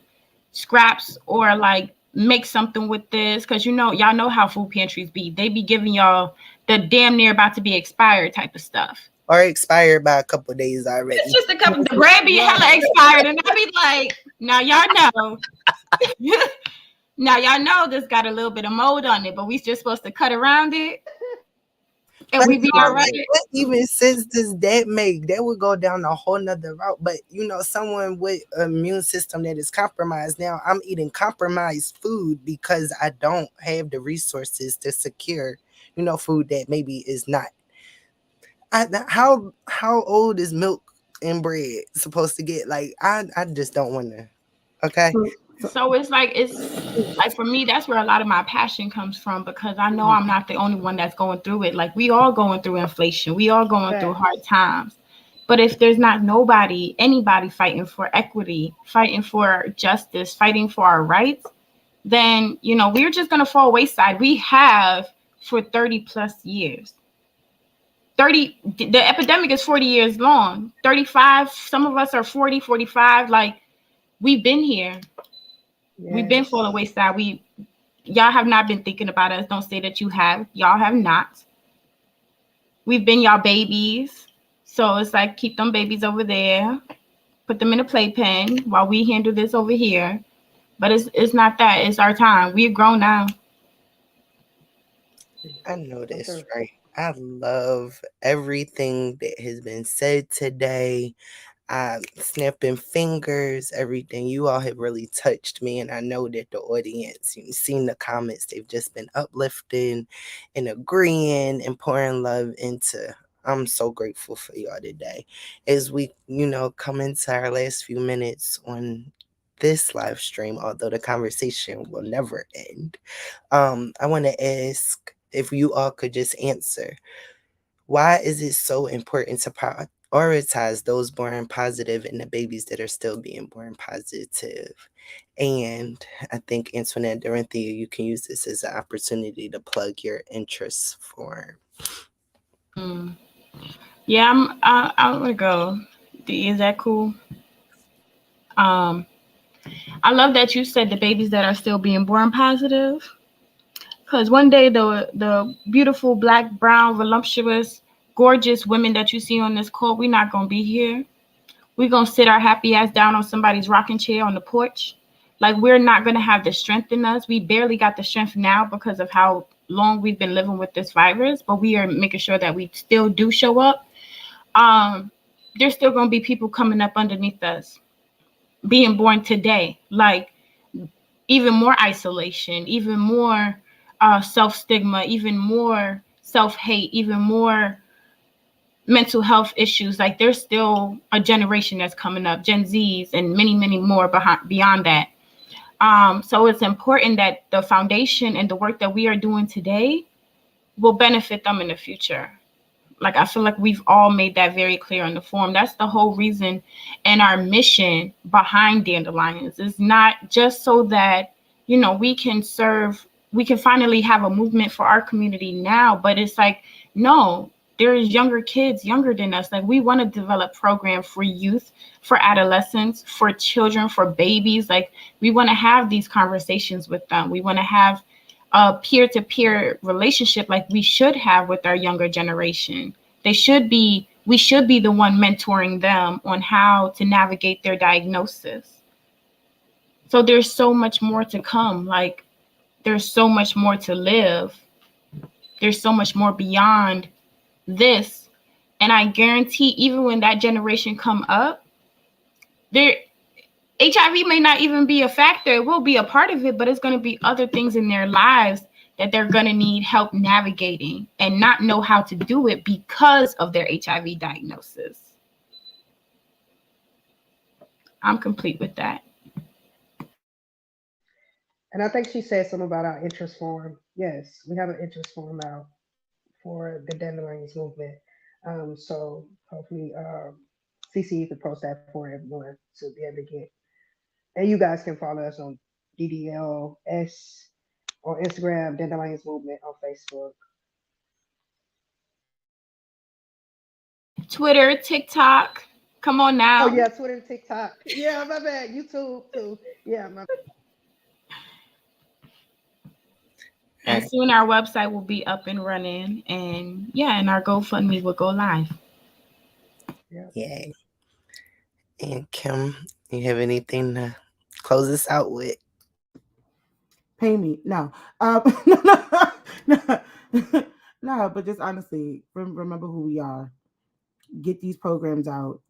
scraps or, like, make something with this. Because, y'all know how food pantries be. They be giving y'all the damn near about to be expired type of stuff. Or expired by a couple days It's already. just a couple. The bread be hella expired, and I be like, now y'all know. Now y'all know this got a little bit of mold on it, but we just supposed to cut around it, and But we be you know, all right. like, what even sense does that make? That would go down a whole nother route. But someone with an immune system that is compromised now, I'm eating compromised food because I don't have the resources to secure, food that maybe is not. How old is milk and bread supposed to get? Like I just don't want to. Okay. so, so So it's like for me, that's where a lot of my passion comes from because I know I'm not the only one that's going through it. Like we all going through inflation, we all going through Facts. hard times. But if there's not anybody fighting for equity, fighting for justice, fighting for our rights, then we're just gonna fall wayside. We have for 30 plus years. 30, the epidemic is 40 years long. 35, some of us are 40, 45. Like we've been here. We've been Yes. falling wayside. Y'all have not been thinking about us. Don't say that you have. Y'all have not. We've been y'all babies. So it's like keep them babies over there. Put them in a playpen while we handle this over here. But it's not that. It's our time. We're grown now. I know I'm this, through. right? I love everything that has been said today. Snapping fingers, everything. You all have really touched me, and I know that the audience, you've seen the comments, they've just been uplifting and agreeing and pouring love into. I'm so grateful for y'all today. As we, come into our last few minutes on this live stream, although the conversation will never end. I want to ask if you all could just answer, why is it so important to prioritize those born positive and the babies that are still being born positive? And I think Antoinette, Derinthia, you can use this as an opportunity to plug your interests for. Mm. Yeah, I'm gonna go. Is that cool? Um, I love that you said the babies that are still being born positive. Because one day the beautiful black, brown, voluptuous, gorgeous women that you see on this call, we're not gonna be here. We're going to sit our happy ass down on somebody's rocking chair on the porch. Like, we're not going to have the strength in us. We barely got the strength now because of how long we've been living with this virus, but we are making sure that we still do show up. Um, there's still going to be people coming up underneath us, being born today. Like, even more isolation, even more self stigma, even more self hate, even more mental health issues. Like, there's still a generation that's coming up, Gen Zs, and many, many more beyond that. So it's important that the foundation and the work that we are doing today will benefit them in the future. Like, I feel like we've all made that very clear in the forum. That's the whole reason and our mission behind Dandelions is not just so that, we can serve, we can finally have a movement for our community now, but it's like, no, there's younger kids younger than us. Like, we want to develop programs for youth, for adolescents, for children, for babies. Like, we want to have these conversations with them. We want to have a peer-to-peer relationship like we should have with our younger generation. We should be the one mentoring them on how to navigate their diagnosis. So there's so much more to come. Like, there's so much more to live. There's so much more beyond this. And I guarantee even when that generation come up, there HIV may not even be a factor. It will be a part of it, but it's going to be other things in their lives that they're going to need help navigating and not know how to do it because of their HIV diagnosis. I'm complete with that. And I think she said something about our interest form. Yes, we have an interest form out for the Dandelions movement. So hopefully, CC can post that for everyone to be able to get. And you guys can follow us on DDLS on Instagram, Dandelions Movement on Facebook. Twitter, TikTok. Come on Oh now. yeah, Twitter, TikTok. Yeah, my bad. YouTube too. Yeah, my And Right. soon our website will be up and running. And yeah, and our GoFundMe will go live. yeah. Yay. And Kim, you have anything to close us out with? Pay me. No. No, no, no, but just honestly, remember who we are. Get these programs out,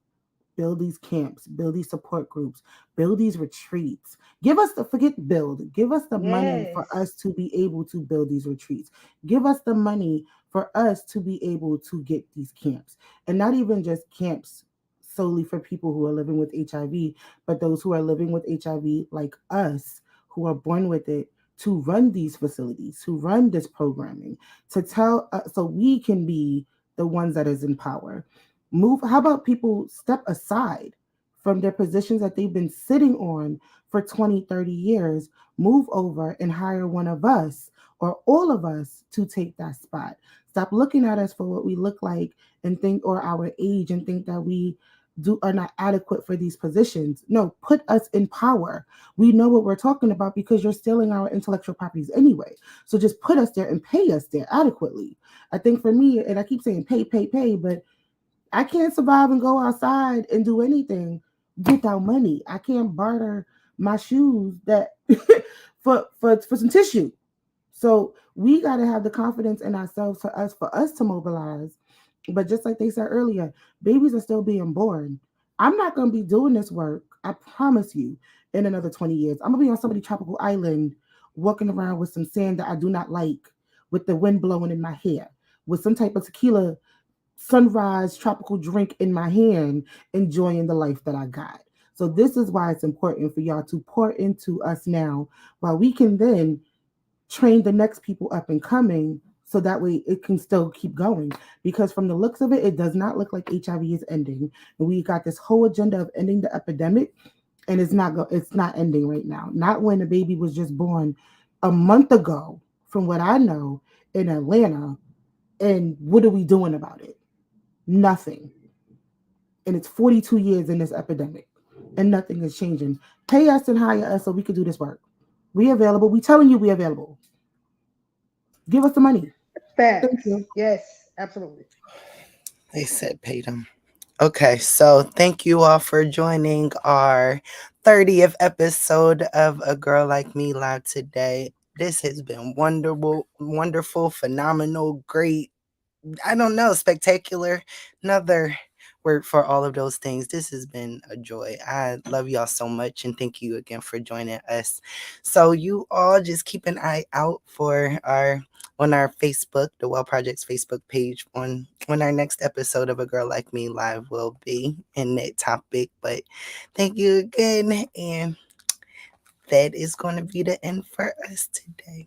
build these camps, build these support groups, build these retreats. Give us the forget build. Give us the money for Yes. us to be able to build these retreats. Give us the money for us to be able to get these camps. And not even just camps solely for people who are living with HIV, but those who are living with HIV like us, who are born with it, to run these facilities, to run this programming, to tell so we can be the ones that is in power. Move, how about people step aside from their positions that they've been sitting on for 20, 30 years, move over and hire one of us or all of us to take that spot. Stop looking at us for what we look like and think, or our age, and think that we do are not adequate for these positions. No, put us in power. We know what we're talking about because you're stealing our intellectual properties anyway. So just put us there and pay us there adequately. I think for me, and I keep saying pay, pay, pay, but I can't survive and go outside and do anything without money. I can't barter my shoes that for some tissue. So we got to have the confidence in ourselves for us to mobilize. But just like they said earlier, babies are still being born. I'm not going to be doing this work. I promise you. In another 20 years, I'm gonna be on somebody's tropical island, walking around with some sand that I do not like, with the wind blowing in my hair, with some type of tequila sunrise tropical drink in my hand, enjoying the life that I got. So this is why it's important for y'all to pour into us now, while we can then train the next people up and coming, so that way it can still keep going. Because from the looks of it, it does not look like HIV is ending. And we got this whole agenda of ending the epidemic, and it's not ending right now. Not when a baby was just born a month ago, from what I know, in Atlanta. And what are we doing about it? Nothing. And it's 42 years in this epidemic, and nothing is changing. Pay us and hire us so we can do this work. We available. We telling you we available. Give us the money. Thank Facts. you. Yes, absolutely. They said pay them. Okay, so thank you all for joining our 30th episode of A Girl Like Me Live today. This has been wonderful, phenomenal, great, I don't know, spectacular. Another word for all of those things. This has been a joy. I love y'all so much and thank you again for joining us. So you all just keep an eye out for our on our Facebook, the Well Project's Facebook page on when our next episode of A Girl Like Me Live will be in that topic. But thank you again, and that is going to be the end for us today.